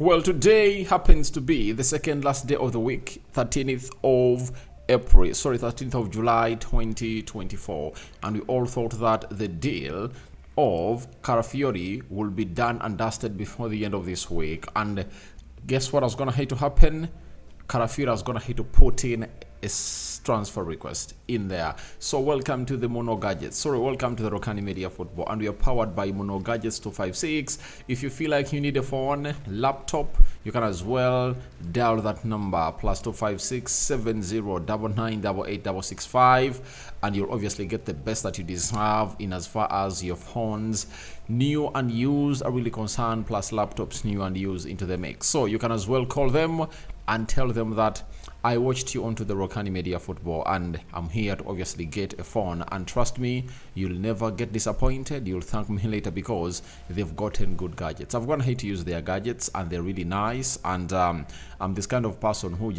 Well, today happens to be the second last day of the week, 13th of April, 13th of July 2024, and we all thought that the deal of Calafiori will be done and dusted before the end of this week. And guess what is going to have to happen? Calafiori is going to have to put in a transfer request in there. So welcome to the welcome to the Rokani Media Football, and we are powered by Mono Gadgets 256. If you feel like you need a phone, laptop, you can as well dial that number +256 7099886665, and you'll obviously get the best that you deserve in as far as your phones, new and used, are really concerned, plus laptops new and used into the mix. So you can as well call them and tell them that I watched you onto the Rokani Media Football and I'm here to obviously get a phone, and trust me, you'll never get disappointed. You'll thank me later because they've gotten good gadgets. I've gone ahead to use their gadgets and they're really nice, and I'm this kind of person who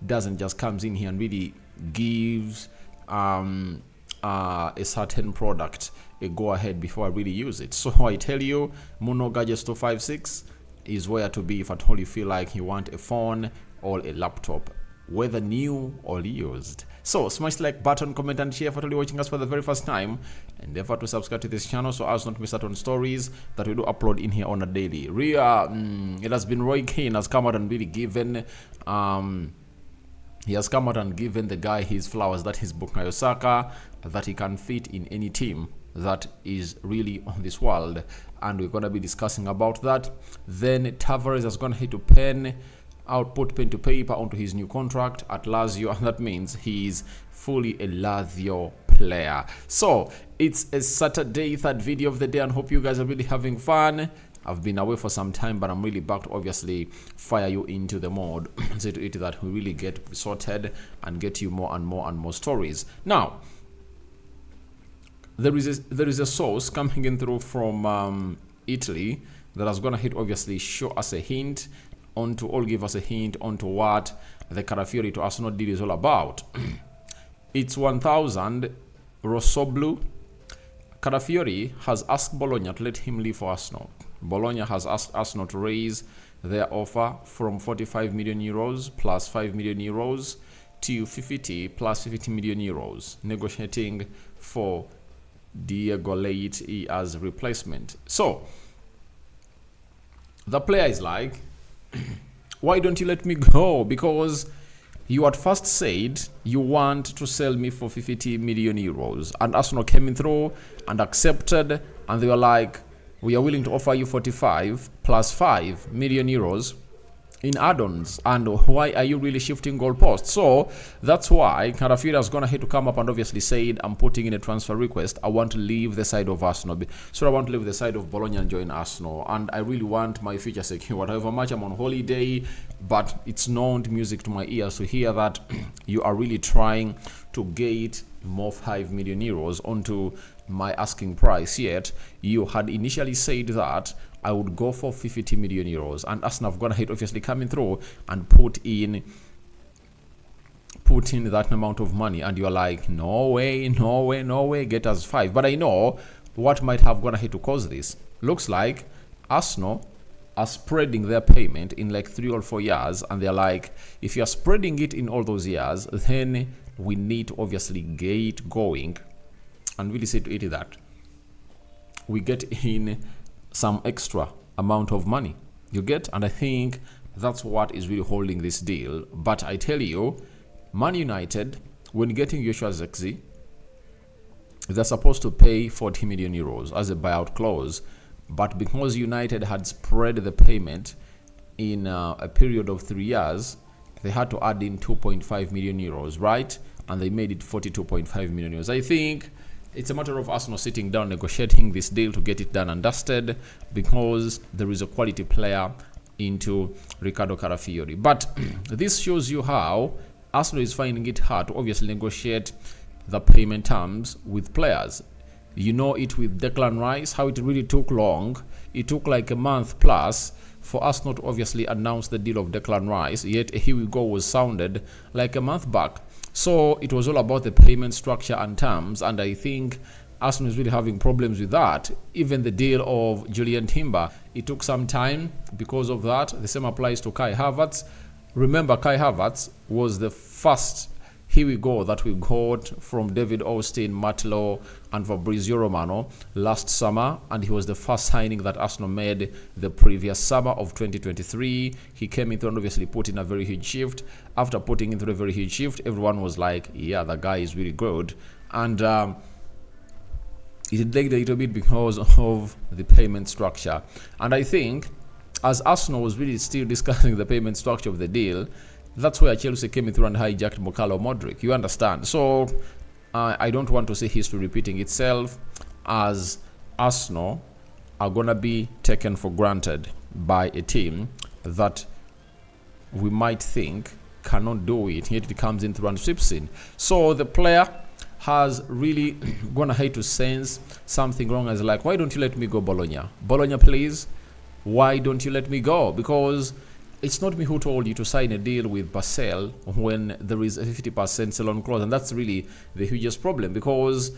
doesn't just comes in here and really gives a certain product a go ahead before I really use it. So I tell you, Mono Gadgets 256 is where to be if at all you feel like you want a phone or a laptop, whether new or used. So smash the like button, comment and share for all you watching us for the very first time, and endeavor to subscribe to this channel so as not to miss out on stories that we do upload in here on a daily. It has been Keane has come out and really given he has come out and given the guy his flowers, that his Bukayo Saka, that he can fit in any team that is really on this world, and we're going to be discussing about that. Then Tavares is going to hit to put pen to paper onto his new contract at Lazio, and that means he's fully a Lazio player. So it's a Saturday, third video of the day, and hope you guys are really having fun. I've been away for some time, but I'm really back to obviously fire you into the mode so to it that we really get sorted and get you more and more stories. Now there is a source coming in through from Italy that is gonna obviously show us a hint give us a hint onto what the Calafiori to Arsenal deal is all about. It's 1000 Rossoblu. Calafiori has asked Bologna to let him leave for Arsenal. Bologna has asked Arsenal to raise their offer from 45 million euros plus 5 million euros to 50 plus 50 million euros, negotiating for Diego Leite as replacement. So the player is like, why don't you let me go? Because you at first said you want to sell me for 50 million euros, and Arsenal came in through and accepted, and they were like, we are willing to offer you 45 plus 5 million euros in add-ons, and why are you really shifting goalposts? So that's why Calafiori is gonna have to come up and obviously said, I'm putting in a transfer request. I want to leave the side of Arsenal, so I want to leave the side of Bologna and join Arsenal, and I really want my future secure. However much I'm on holiday, but it's known music to my ears to hear that you are really trying to get more 5 million euros onto my asking price, yet you had initially said that I would go for 50 million euros, and Arsenal have gone ahead obviously coming through and put in that amount of money, and you're like, no way, get us 5. But I know what might have gone ahead to cause this. Looks like Arsenal are spreading their payment in like 3 or 4 years, and they're like, if you're spreading it in all those years, then we need to obviously get going and really say to it that we get in some extra amount of money, you get. And I think that's what is really holding this deal. But I tell you, Man United, when getting Joshua Zexi, they're supposed to pay 40 million euros as a buyout clause, but because United had spread the payment in a period of 3 years, they had to add in 2.5 million euros, right? And they made it 42.5 million euros. I think it's a matter of Arsenal sitting down, negotiating this deal to get it done and dusted, because there is a quality player into Riccardo Calafiori. But this shows you how Arsenal is finding it hard to obviously negotiate the payment terms with players. You know it with Declan Rice, how it really took long. It took like a month plus for Arsenal to obviously announce the deal of Declan Rice, yet Here We Go was sounded like a month back. So it was all about the payment structure and terms, and I think Arsenal is really having problems with that. Even the deal of Julian Timber, it took some time because of that. The same applies to Kai Havertz. Remember, Kai Havertz was the first here we go that we got from David Austin, Matt Lowe, and Fabrizio Romano last summer, and he was the first signing that Arsenal made the previous summer of 2023. He came in and obviously put in a very huge shift. After putting into a very huge shift, everyone was like, yeah, the guy is really good. And it lagged a little bit because of the payment structure. And I think as Arsenal was really still discussing the payment structure of the deal, that's where Chelsea came in through and hijacked Mokalo Modric. You understand? So I don't want to see history repeating itself, as Arsenal are going to be taken for granted by a team that we might think cannot do it, yet it comes in through and sweeps in. So the player has really gone ahead to sense something wrong, as like, why don't you let me go, Bologna? Bologna, please, why don't you let me go? Because it's not me who told you to sign a deal with Basel when there is a 50% sell-on clause, and that's really the hugest problem, because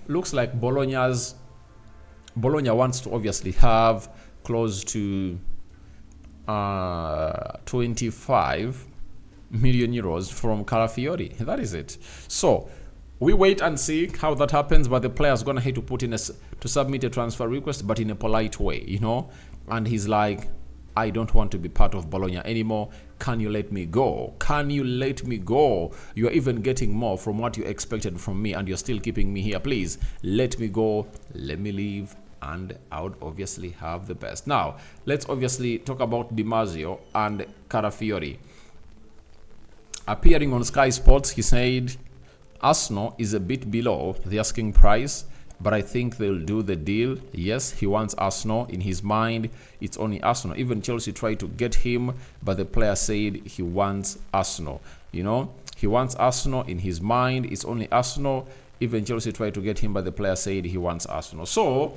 looks like Bologna wants to obviously have close to 25 million euros from Calafiori. That is it. So we wait and see how that happens, but the player's gonna have to put in to submit a transfer request, but in a polite way, you know. And he's like, I don't want to be part of Bologna anymore. Can you let me go? Can you let me go? You are even getting more from what you expected from me, and you're still keeping me here. Please let me go. Let me leave, and I would obviously have the best. Now, let's obviously talk about Di Marzio and Calafiori. Appearing on Sky Sports, he said Arsenal is a bit below the asking price, but I think they'll do the deal. Yes, he wants Arsenal. In his mind, it's only Arsenal. Even Chelsea tried to get him, but the player said he wants Arsenal. You know, he wants Arsenal. In his mind, it's only Arsenal. Even Chelsea tried to get him, but the player said he wants Arsenal. So,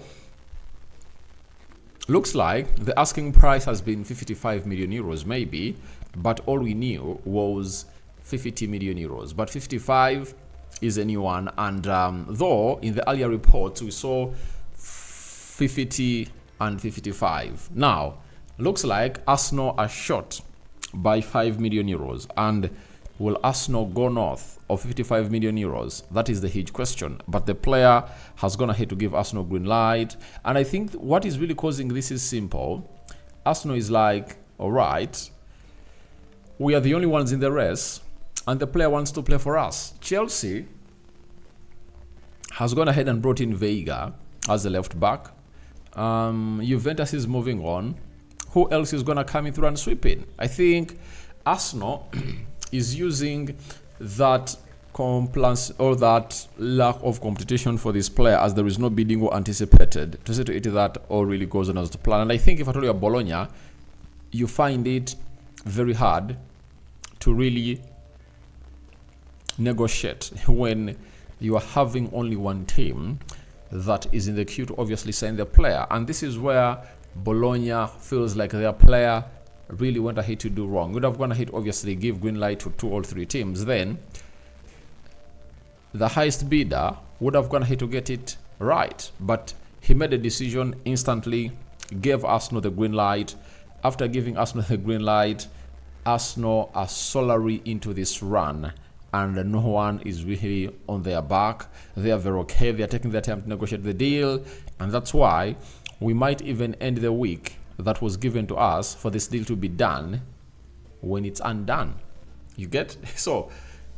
looks like the asking price has been 55 million euros maybe, but all we knew was 50 million euros. But 55 is a new one, and though in the earlier reports we saw 50 and 55. Now, looks like Arsenal are short by 5 million euros, and will Arsenal go north of 55 million euros? That is the huge question. But the player has gone ahead to give Arsenal green light, and I think what is really causing this is simple. Arsenal is like, all right, we are the only ones in the race, and the player wants to play for us. Chelsea has gone ahead and brought in Veiga as a left back. Juventus is moving on. Who else is going to come in through and sweep in? I think Arsenal is using that compliance or that lack of competition for this player, as there is no bidding or anticipated, to say to it that all really goes on as the plan. And I think if I told you about Bologna, you find it very hard to really negotiate when you are having only one team that is in the queue to obviously sign the player. And this is where Bologna feels like their player really went ahead to do wrong. Would have gone ahead obviously give green light to 2 or 3 teams, then the highest bidder would have gone ahead to get it right, but he made a decision instantly, gave Arsenal the green light. After giving Arsenal the green light, Arsenal are solely into this run, and no one is really on their back. They are very okay. They are taking their time to negotiate the deal, and that's why we might even end the week that was given to us for this deal to be done when it's undone. You get? So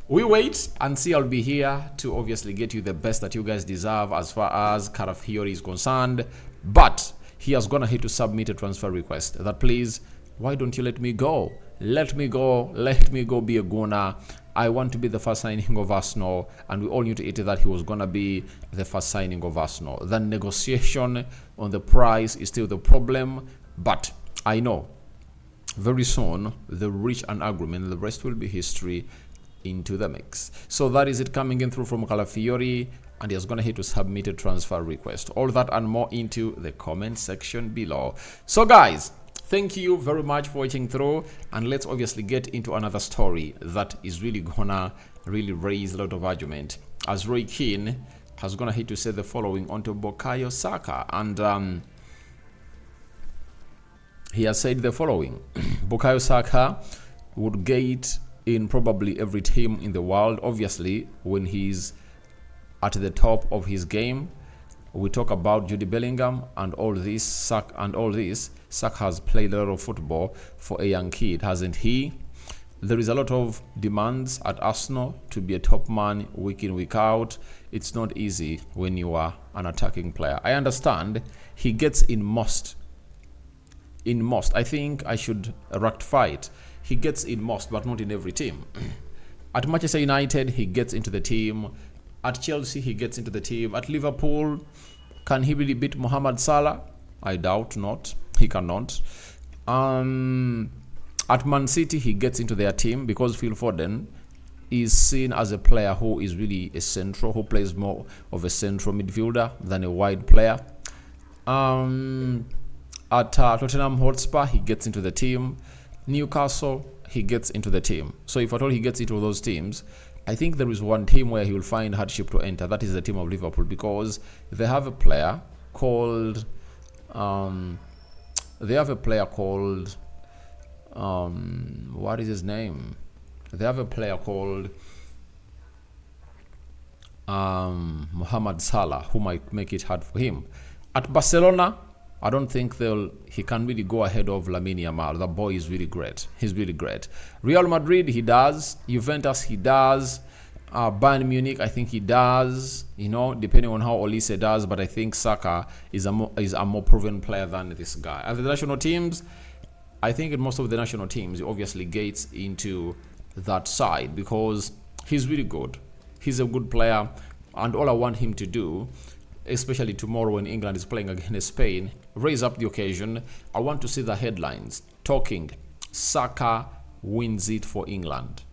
we wait and see. I'll be here to obviously get you the best that you guys deserve as far as Calafiori is concerned, but he has gone ahead to submit a transfer request that, please, why don't you let me go? Let me go. Let me go be a goner. I want to be the first signing of Arsenal, and we all knew to it that he was going to be the first signing of Arsenal. The negotiation on the price is still the problem, but I know very soon they'll reach an agreement, and the rest will be history into the mix. So that is it coming in through from Calafiori, and he's going to hit to submit a transfer request. All that and more into the comment section below. So guys, thank you very much for watching through, and let's obviously get into another story that is really gonna raise a lot of argument, as Keane has gone ahead to say the following onto Bukayo Saka, and he has said the following: Bukayo Saka would get in probably every team in the world. Obviously, when he's at the top of his game, we talk about Jude Bellingham and all this. Saka has played a lot of football for a young kid, hasn't he? There is a lot of demands at Arsenal to be a top man week in, week out. It's not easy when you are an attacking player. I understand he gets in most. I think I should rectify it. He gets in most, but not in every team. At Manchester United, he gets into the team. At Chelsea, he gets into the team. At Liverpool, can he really beat Mohamed Salah? I doubt not. He cannot. At Man City, he gets into their team because Phil Foden is seen as a player who is really a central, who plays more of a central midfielder than a wide player. At Tottenham Hotspur, he gets into the team. Newcastle, he gets into the team. So if at all he gets into those teams, I think there is one team where he will find hardship to enter. That is the team of Liverpool, because they have a player called what is his name? They have a player called Mohamed Salah, who might make it hard for him. At Barcelona, I don't think he can really go ahead of Lamine Yamal. The boy is really great. He's really great. Real Madrid, he does. Juventus, he does. Bayern Munich, I think he does. Depending on how Olise does. But I think Saka is a more proven player than this guy. At the national teams, I think in most of the national teams, he obviously gets into that side because he's really good. He's a good player. And all I want him to do, especially tomorrow when England is playing against Spain, raise up the occasion. I want to see the headlines talking, Saka wins it for England.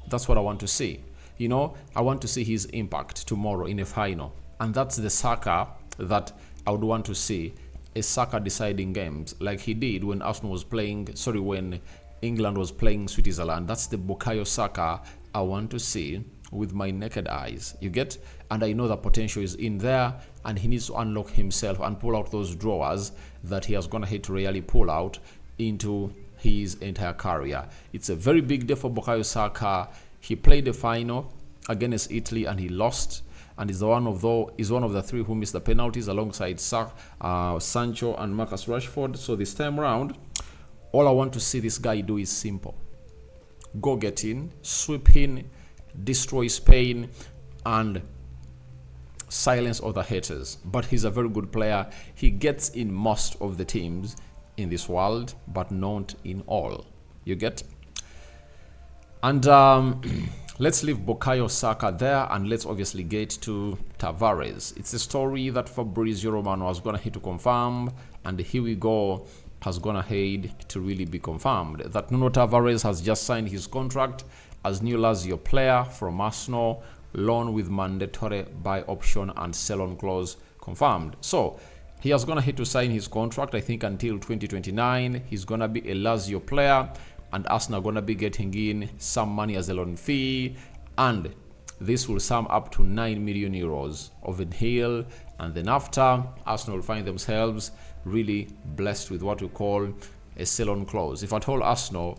That's what I want to see. I want to see his impact tomorrow in a final. And that's the Saka that I would want to see. A Saka deciding games like he did when when England was playing Switzerland. That's the Bukayo Saka I want to see with my naked eyes. You get? And I know the potential is in there, and he needs to unlock himself and pull out those drawers that he has gone ahead to really pull out into his entire career. It's a very big day for Bukayo Saka. He played the final against Italy and he lost, and is one of the three who missed the penalties alongside Sancho and Marcus Rashford. So this time around, all I want to see this guy do is simple: go get in, sweep in, destroy Spain, and silence other haters. But he's a very good player. He gets in most of the teams in this world, but not in all. You get? And let's leave Bukayo Saka there, and let's obviously get to Tavares. It's a story that Fabrizio Romano was going to confirm, and here we go, has gone ahead to really be confirmed that Nuno Tavares has just signed his contract as new Lazio player from Arsenal, loan with mandatory buy option and sell-on clause confirmed. So he has gone ahead to sign his contract, I think until 2029. He's going to be a Lazio player, and Arsenal are going to be getting in some money as a loan fee, and this will sum up to 9 million euros of a deal. And then after, Arsenal will find themselves really blessed with what we call a sell-on clause. If at all Lazio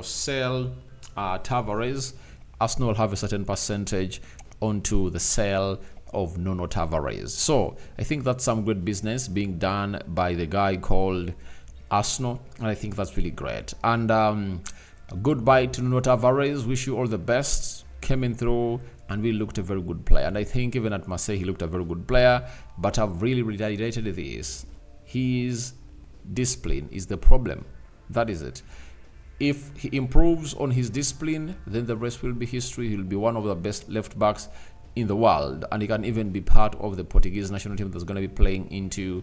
sell Tavares, Arsenal will have a certain percentage onto the sale of Nuno Tavares. So I think that's some good business being done by the guy called Arsenal, and I think that's really great. And goodbye to Nuno Tavares. Wish you all the best. Came in through and we looked a very good player, and I think even at Marseille he looked a very good player. But I've really reiterated this: his discipline is the problem. That is it. If he improves on his discipline, then the rest will be history. He'll be one of the best left backs in the world, and he can even be part of the Portuguese national team that's going to be playing into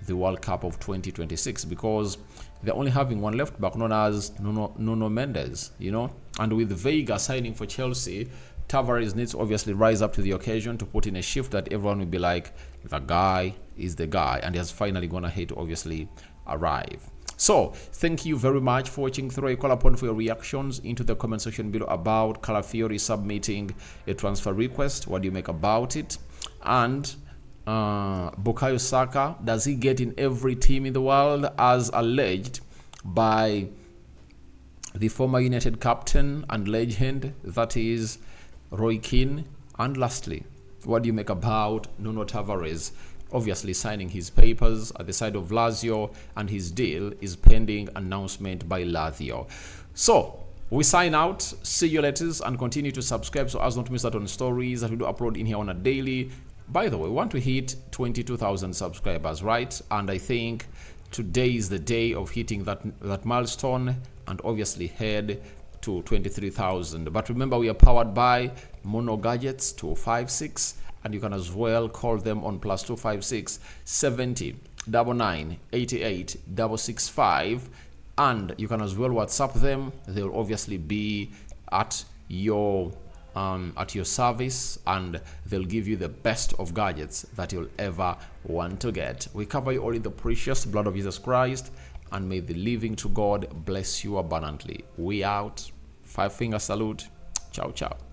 the World Cup of 2026, because they're only having one left back known as Nuno Mendes, and with Veiga signing for Chelsea, Tavares needs to obviously rise up to the occasion to put in a shift that everyone will be like, the guy is the guy, and he has finally gone ahead to obviously arrive. So thank you very much for watching through. I call upon for your reactions into the comment section below about Calafiori submitting a transfer request. What do you make about it? And Bukayo Saka, does he get in every team in the world as alleged by the former United captain and legend, that is Roy Keane? And lastly, what do you make about Nuno Tavares obviously signing his papers at the side of Lazio, and his deal is pending announcement by Lazio? So we sign out. See you later, and continue to subscribe so as not to miss out on stories that we do upload in here on a daily. By the way, we want to hit 22,000 subscribers, right? And I think today is the day of hitting that milestone, and obviously head to 23,000. But remember, we are powered by Mono Gadgets 256, and you can as well call them on +256 70 99 88 665, and you can as well WhatsApp them. They'll obviously be at your service, and they'll give you the best of gadgets that you'll ever want to get. We cover you all in the precious blood of Jesus Christ, and may the living to God bless you abundantly. We out. 5-finger salute. Ciao, ciao.